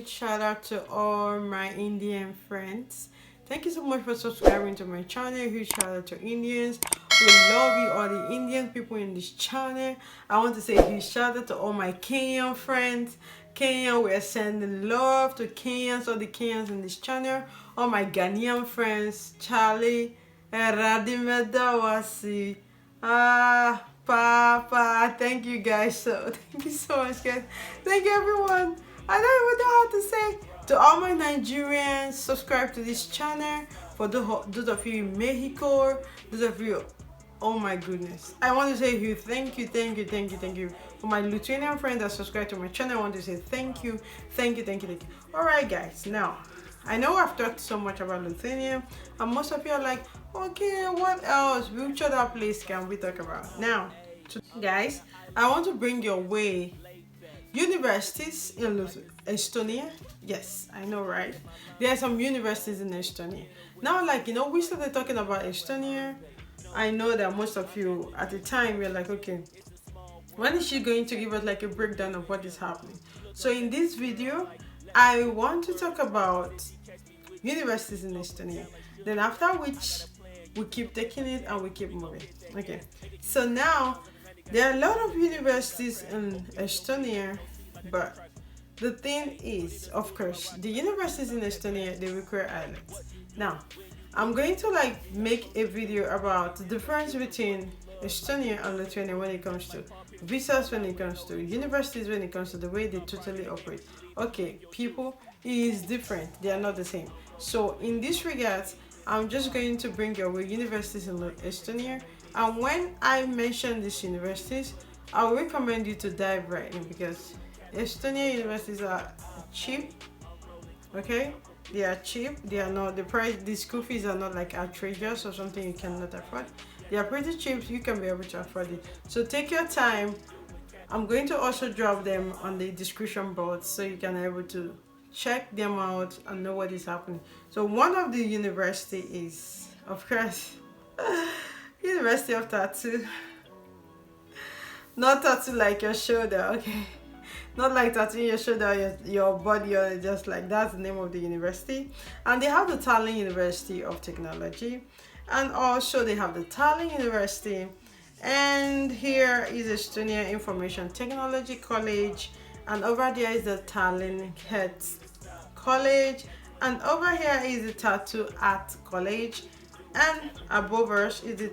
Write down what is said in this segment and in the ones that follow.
huge shout out to all my Indian friends. Thank you so much for subscribing to my channel. Huge shout out to Indians. We love you, all the Indian people in this channel. I want to say a huge shout out to all my Kenyan friends. Kenya, we are sending love to Kenyans, all the Kenyans in this channel. All my Ghanaian friends, Charlie, Radimedawasi, Papa. Thank you guys. Thank you so much, guys. Thank you, everyone. I don't even know how to say. To all my Nigerians, subscribe to this channel. For those of you in Mexico, those of you, oh my goodness, I want to say thank you. For my Lithuanian friends that subscribe to my channel, I want to say thank you. All right, guys. Now, I know I've talked so much about Lithuania, and most of you are like, okay, what else? Which other place can we talk about? Now, guys, I want to bring your way universities in Estonia. Yes, I know, right? There are some universities in Estonia. Now, we started talking about Estonia. I know that most of you at the time were like, okay, when is she going to give us like a breakdown of what is happening? So in this video, I want to talk about universities in Estonia. Then after which, we keep taking it and we keep moving. Okay, so now there are a lot of universities in Estonia, but the thing is, of course, the universities in Estonia, they require IELTS. Now, I'm going to make a video about the difference between Estonia and Lithuania when it comes to visas, when it comes to universities, when it comes to the way they totally operate. Okay, people, it is different. They are not the same. So in this regard, I'm just going to bring your way universities in Estonia. And when I mention these universities, I will recommend you to dive right in because Estonia universities are cheap. Okay, they are cheap. They are not the school fees are not like outrageous or something you cannot afford. They are pretty cheap. You can be able to afford it. So take your time. I'm going to also drop them on the description box so you can be able to check them out and know what is happening. So one of the university is, of course, University of Tartu. Not tattoo like your shoulder, okay? Not like tattooing your shoulder, your body, or just like that's the name of the university. And they have the Tallinn University of Technology, and also they have the Tallinn University. And here is Estonia Information Technology College, and over there is the Tallinn Health College, and over here is the Tartu Art College, and above us is the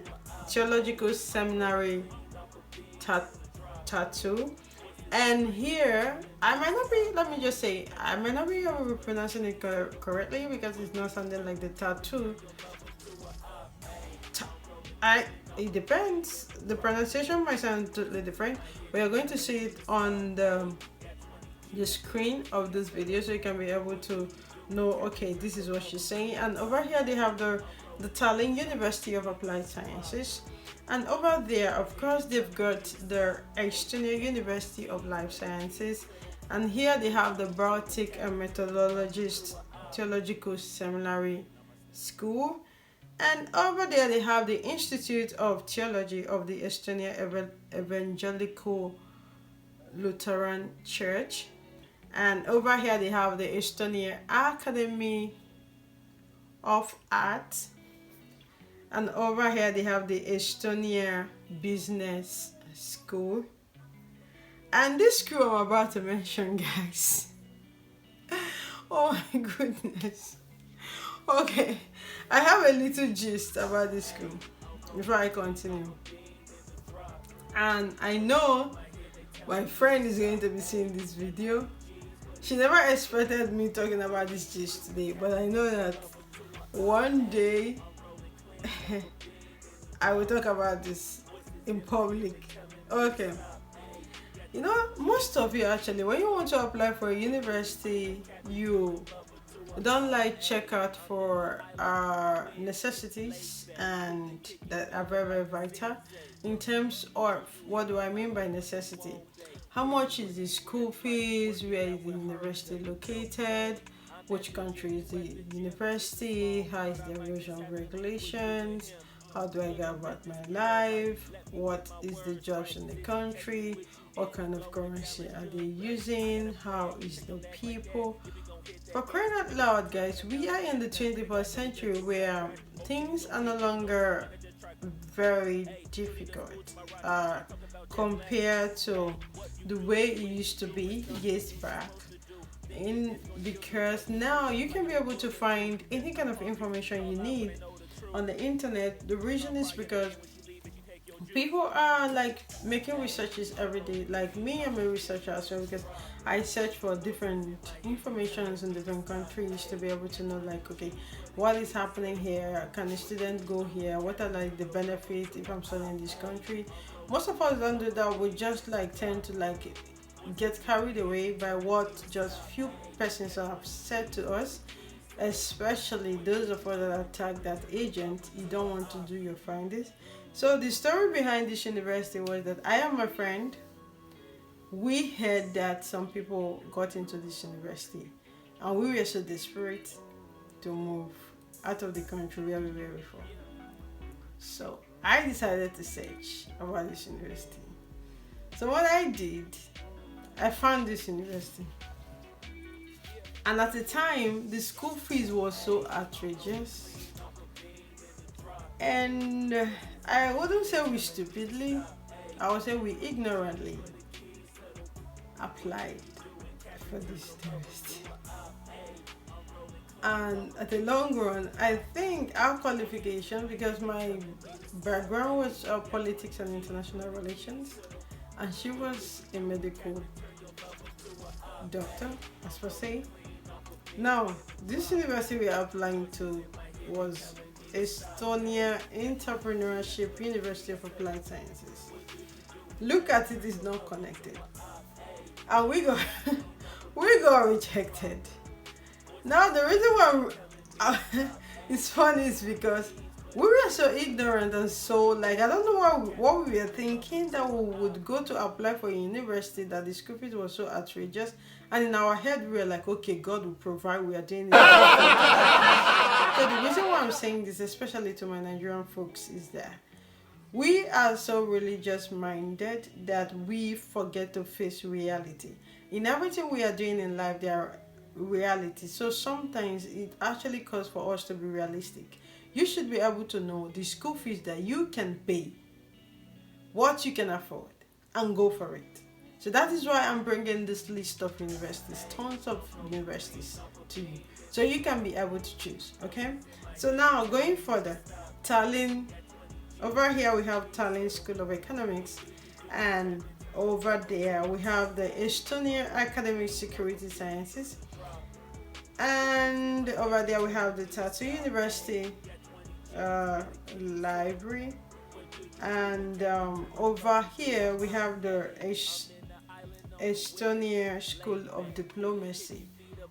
Theological Seminary Tartu. And here I might not be, let me just say, I might not be able to pronouncing it correctly because it's not sounding like the tattoo. It depends. The pronunciation might sound totally different. We are going to see it on the screen of this video so you can be able to know, okay, this is what she's saying. And over here they have the Tallinn University of Applied Sciences, and over there, of course, they've got the Estonia University of Life Sciences, and here they have the Baltic and Methodologist Theological Seminary School, and over there they have the Institute of Theology of the Estonia Evangelical Lutheran Church, and over here they have the Estonia Academy of Art, and over here they have the Estonia Business School. And this school I'm about to mention, guys, oh my goodness. Okay, I have a little gist about this school before I continue. And I know my friend is going to be seeing this video. She never expected me talking about this gist today, but I know that one day I will talk about this in public. Okay, most of you actually, when you want to apply for a university, you don't check out for necessities, and that are very, very vital in terms of what do I mean by necessity. How much is the school fees? Where is the university located? Which country is the university? How is the rules and regulations? how do I go about my life, what is the jobs in the country, what kind of currency are they using, how is the people. For crying out loud, guys, we are in the 21st century where things are no longer very difficult compared to the way it used to be years back. In because now you can be able to find any kind of information you need on the internet. The reason is because people are like making researches every day. Like me, I'm a researcher as well because I search for different informations in different countries to be able to know like, okay, what is happening here, can a student go here, what are like the benefits if I'm studying in this country. Most of us don't do that. We just like tend to like get carried away by what just few persons have said to us, especially those of us that attack that agent. You don't want to do your findings. So the story behind this university was that I and my friend, we heard that some people got into this university and we were so desperate to move out of the country where we were before. So I decided to search about this university. So what I did, I found this university. And at the time, the school fees was so outrageous. And I wouldn't say we stupidly, I would say we ignorantly applied for this university. And at the long run, I think our qualification, because my background was politics and international relations, and she was a medical doctor, as per se. Now, this university we are applying to was Estonia Entrepreneurship University of Applied Sciences. Look at it, is not connected, and we got we got rejected. Now the reason why it's funny is because we were so ignorant and so like I don't know what we were thinking that we would go to apply for a university that the school fees was so outrageous, and in our head we were like, okay, God will provide. We are doing it. So the reason why I'm saying this, especially to my Nigerian folks, is that we are so religious minded that we forget to face reality. In everything we are doing in life, there are reality. So sometimes it actually calls for us to be realistic. You should be able to know the school fees that you can pay, what you can afford, and go for it. So that is why I'm bringing this list of universities, tons of universities to you, so you can be able to choose. Okay. So now going further, Tallinn. Over here we have Tallinn School of Economics, and over there we have the Estonia Academic Security Sciences, and over there we have the Tartu University Library, and over here we have the Estonia School of Diplomacy,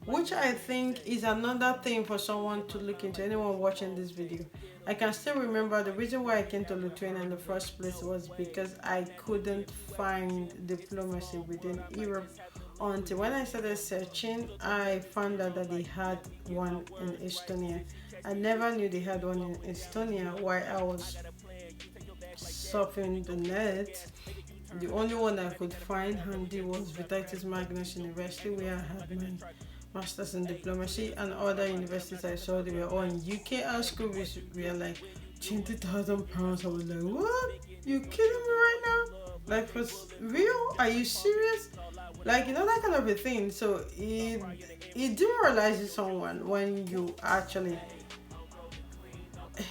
which I think is another thing for someone to look into. Anyone watching this video, I can still remember the reason why I came to Lithuania in the first place was because I couldn't find diplomacy within Europe until when I started searching. I found out that they had one in Estonia. I never knew they had one in Estonia while I was surfing the net. The only one I could find handy was Vitatis Magnus University, where I had my masters in diplomacy, and other universities I saw they were all in UK, and school fees were like £20,000. I was like, what? You kidding me right now? Like, for real? Are you serious? Like, you know, that kind of a thing. So it demoralizes someone when you actually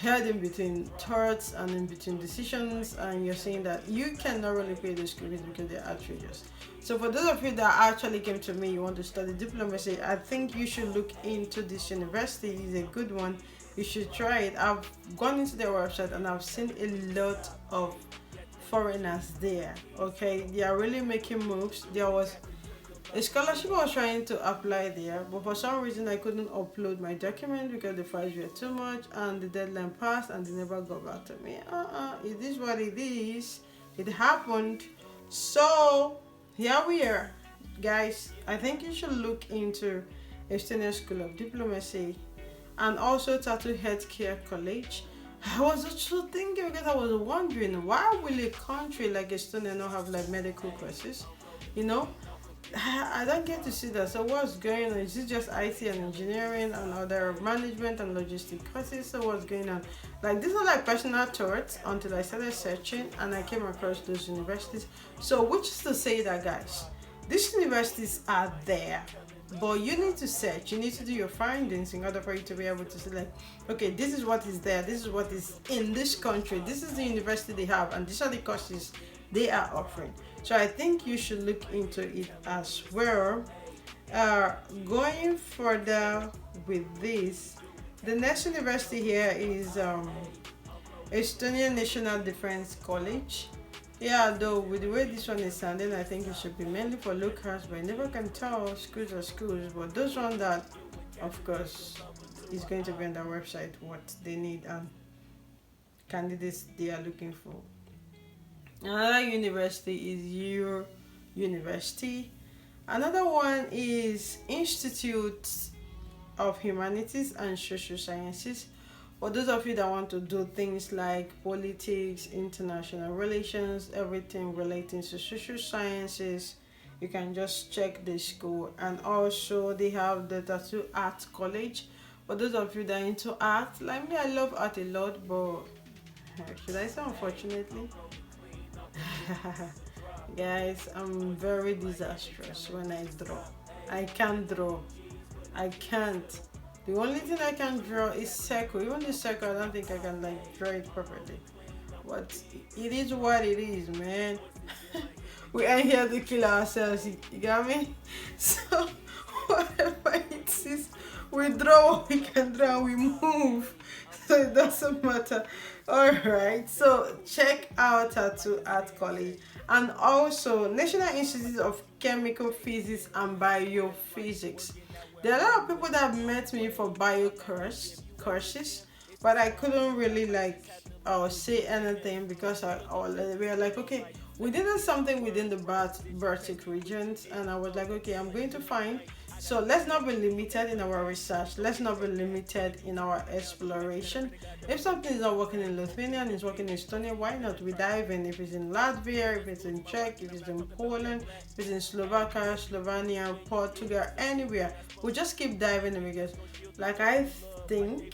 head in between thoughts and in between decisions, and you're saying that you cannot really pay the school fees because they're outrageous. So for those of you that actually came to me, you want to study diplomacy, I think you should look into this university. It's a good one. You should try it. I've gone into their website and I've seen a lot of foreigners there. Okay, they are really making moves. There was a scholarship I was trying to apply there, but for some reason I couldn't upload my document because the files were too much and the deadline passed and they never got back to me. It is what it is. It happened. So here we are, guys. I think you should look into Estonian School of Diplomacy and also Tartu Healthcare College. I was also thinking because I was wondering why will a country like Estonia not have like medical courses? You know, I don't get to see that. So what's going on? Is it just IT and engineering and other management and logistic courses? So what's going on? Like these are like personal thoughts until I started searching and I came across those universities. So which is to say that guys, these universities are there. But you need to search, you need to do your findings in order for you to be able to select, okay, this is what is there, this is what is in this country, this is the university they have, and these are the courses they are offering. So I think you should look into it as well. Going further with this, the next university here is Estonian National Defense College. Yeah, though with the way this one is sounding, I think it should be mainly for locals, but you never can tell. Schools are schools, but those one that, of course, is going to be on their website what they need and candidates they are looking for. Another university is your university. Another one is Institute of Humanities and Social Sciences. For those of you that want to do things like politics, international relations, everything relating to social sciences, you can just check the school. And also they have the Tartu Art College. For those of you that are into art, like me, I love art a lot, but should I say unfortunately? Guys, I'm very disastrous when I draw. I can't draw. I can't. The only thing I can draw is circle. Even the circle, I don't think I can like draw it properly. But it is what it is, man. We ain't here to kill ourselves. You got me? So whatever it is, we draw what we can draw. We move, so it doesn't matter. All right. So check out Tartu Art College and also National Institute of Chemical Physics and Biophysics. There are a lot of people that have met me for courses, but I couldn't really like say anything because we are like, okay, we did something within the Baltic regions, and I was like, okay, I'm going to find. So let's not be limited in our research. Let's not be limited in our exploration. If something is not working in Lithuania and it's working in Estonia, why not? We dive in. If it's in Latvia, if it's in Czech, if it's in Poland, if it's in Slovakia, Slovenia, Portugal, anywhere, we just keep diving in because, like, I think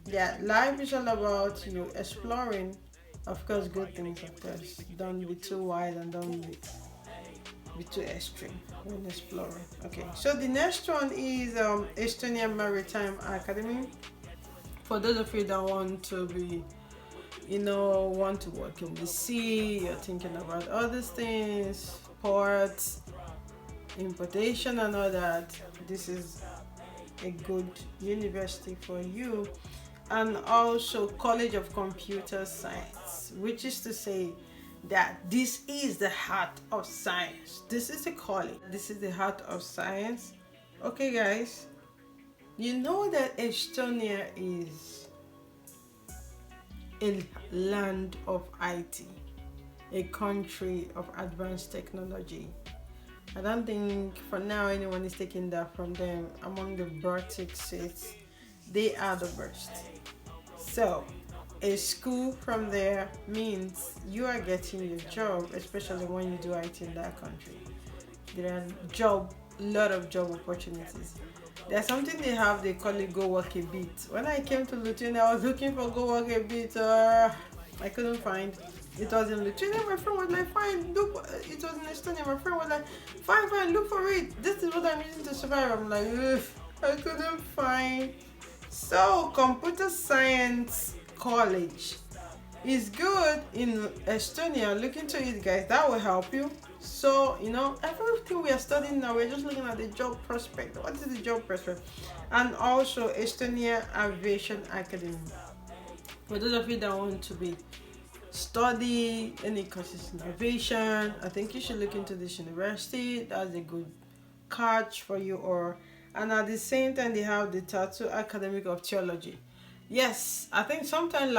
that life is all about you exploring. Of course, good things, of course. Don't be too wide and don't be too extreme when exploring. Okay, so the next one is Estonian Maritime Academy. For those of you that want to be, want to work in the sea, you're thinking about other things, ports, importation and all that, this is a good university for you. And also College of Computer Science, which is to say that this is the heart of science. This is a college. This is the heart of science. Okay, guys, you know that Estonia is a land of IT, a country of advanced technology. I don't think for now anyone is taking that from them. Among the Baltic states, they are the best. So a school from there means you are getting your job, especially when you do IT in that country. There are lot of job opportunities. There's something they have, they call it go work a bit. When I came to Lithuania, I was looking for go work a bit. I couldn't find. It was in Lithuania. My friend was like, fine, look. It was in Estonia. My friend was like, fine, look for it. This is what I'm using to survive. I'm like, ugh, I couldn't find. So computer science college is good in Estonia. Look into it, guys. That will help you. So everything we are studying now, we're just looking at the job prospect. What is the job prospect? And also Estonia Aviation Academy. For those of you that want to be study any courses in aviation, I think you should look into this university. That's a good catch for you. And at the same time, they have the Tartu Academic of Theology. Yes, I think sometime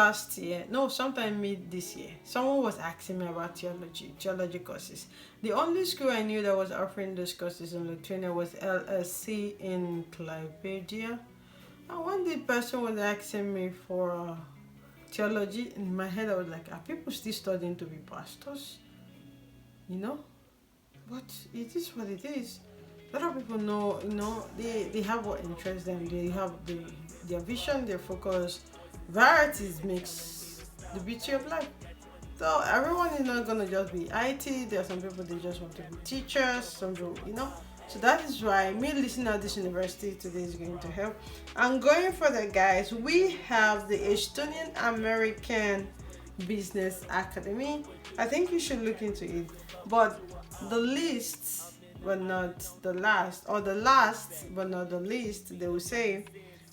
mid this year, someone was asking me about theology courses. The only school I knew that was offering those courses in Lithuania was LSC in Klaipėda. And when the person was asking me for theology. In my head I was like, are people still studying to be pastors? You know? But it is what it is. A lot of people know, they have what interests them. They have their vision, their focus. Varieties makes the beauty of life. So everyone is not gonna just be IT. There are some people they just want to be teachers. Some people, So that is why me listening at this university today is going to help. And going further, guys, we have the Estonian American Business Academy. I think you should look into it. But the least, but not the last, or the last, but not the least, they will say,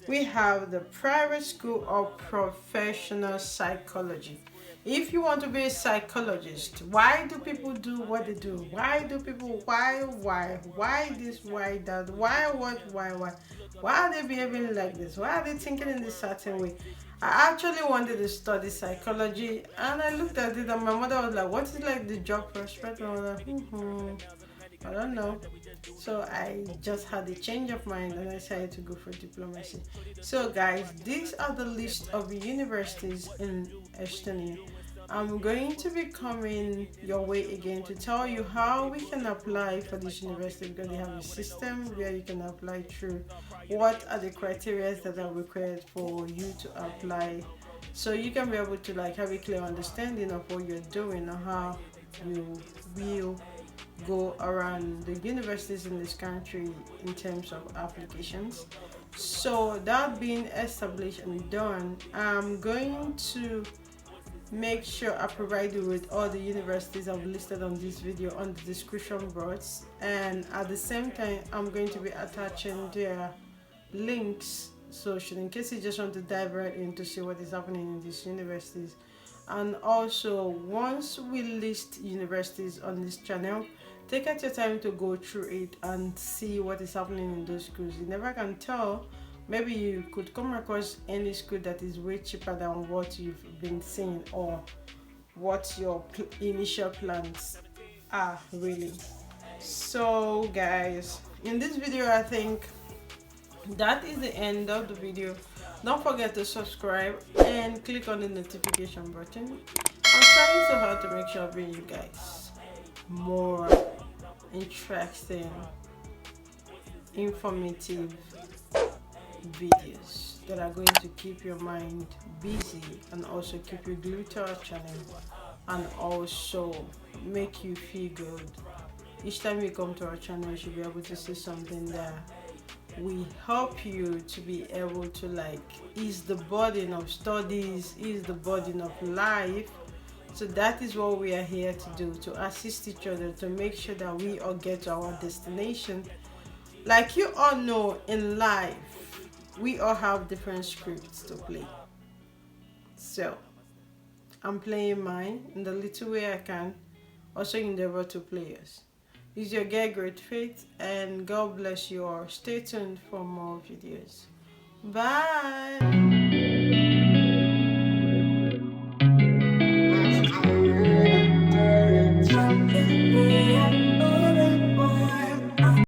we have the private school of professional psychology. If you want to be a psychologist, why do people do what they do? Why do people, why this, why that, why what, why are they behaving like this? Why are they thinking in this certain way? I actually wanted to study psychology, and I looked at it and my mother was like, what is like the job prospect? And I was like, I don't know. So I just had a change of mind and I decided to go for diplomacy. So guys, these are the list of universities in Estonia. I'm going to be coming your way again to tell you how we can apply for this university, because they have a system where you can apply through. What are the criteria that are required for you to apply, so you can be able to like have a clear understanding of what you're doing and how you will go around the universities in this country in terms of applications. So that being established and done, I'm going to make sure I provide you with all the universities I've listed on this video on the description box, and at the same time I'm going to be attaching their links, so should in case you just want to dive right in to see what is happening in these universities. And also, once we list universities on this channel, take out your time to go through it and see what is happening in those schools. You never can tell. Maybe you could come across any school that is way cheaper than what you've been seeing, or what your initial plans are really. So guys, in this video I think that is the end of the video. Don't forget to subscribe and click on the notification button. I'm trying so hard to make sure I bring you guys more interesting, informative videos that are going to keep your mind busy and also keep you glued to our channel, and also make you feel good. Each time you come to our channel, you should be able to see something that we help you to be able to like ease the burden of studies, ease the burden of life. So that is what we are here to do, to assist each other, to make sure that we all get to our destination. Like you all know, in life we all have different scripts to play. So I'm playing mine in the little way I can, also endeavor to play yours. Is your girl Great Faith, and God bless you all. Stay tuned for more videos. Bye.